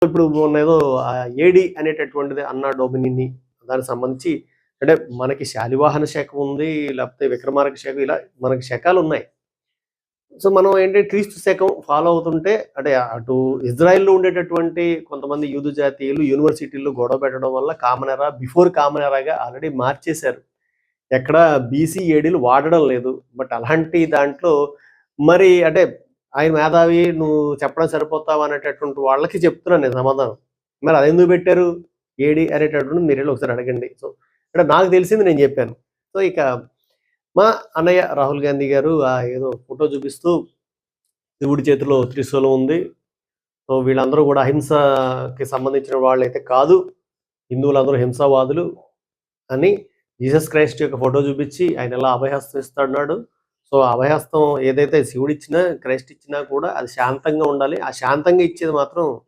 ఇప్పుడు మొన్నేదో ఏడి అనేటటువంటిది అన్నా డొమినిని దానికి సంబంధించి అంటే మనకి శాలివాహన శకం ఉంది, లేకపోతే విక్రమార్క శకం ఇలా మనకి శకాలున్నాయి. సో, మనం ఏంటి క్రీస్తు శకం ఫాలో అవుతుంటే అంటే అటు ఇజ్రాయెల్‌లో ఉండేటటువంటి కొంతమంది యూదు జాతీయులు యూనివర్సిటీల్లో గొడవ పెట్టడం వల్ల కామన్ ఎరా, బిఫోర్ కామన్ ఎరాగా ఆల్రెడీ మార్చేశారు. ఎక్కడ బీసీ, ఏడీలు వాడడం లేదు. బట్ అలాంటి దాంట్లో మరి అంటే ఆయన మేధావి నువ్వు చెప్పడం సరిపోతావా అనేటటువంటి వాళ్ళకి చెప్తున్నాను నేను సమాధానం. మరి అదెందుకు పెట్టారు? ఏడీ అనేటటువంటిది మీరెళ్లి ఒకసారి అడగండి. సో, అంటే నాకు తెలిసింది నేను జెప్పాను. సో, ఇక మా అన్నయ్య రాహుల్ గాంధీ గారు ఏదో ఫోటో చూపిస్తూ శివుడి చేతిలో త్రిశూలం ఉంది. సో, వీళ్ళందరూ గూడా అహింసకి సంబంధించిన వాళ్ళైతే కాదు. హిందువులందరూ హింసావాదులు అని జీసస్ క్రైస్ట్ యొక్క ఫోటో చూపిచ్చి ఆయన ఎలా అభయహస్తం ఇస్తాడన్నాడు. సో, అభయహస్తం ఏదైతే శివుడిచ్చినా, క్రైస్ట్ ఇచ్చినా కూడా అది శాంతంగా ఉండాలి. ఆ శాంతంగా ఇచ్చేది మాత్రం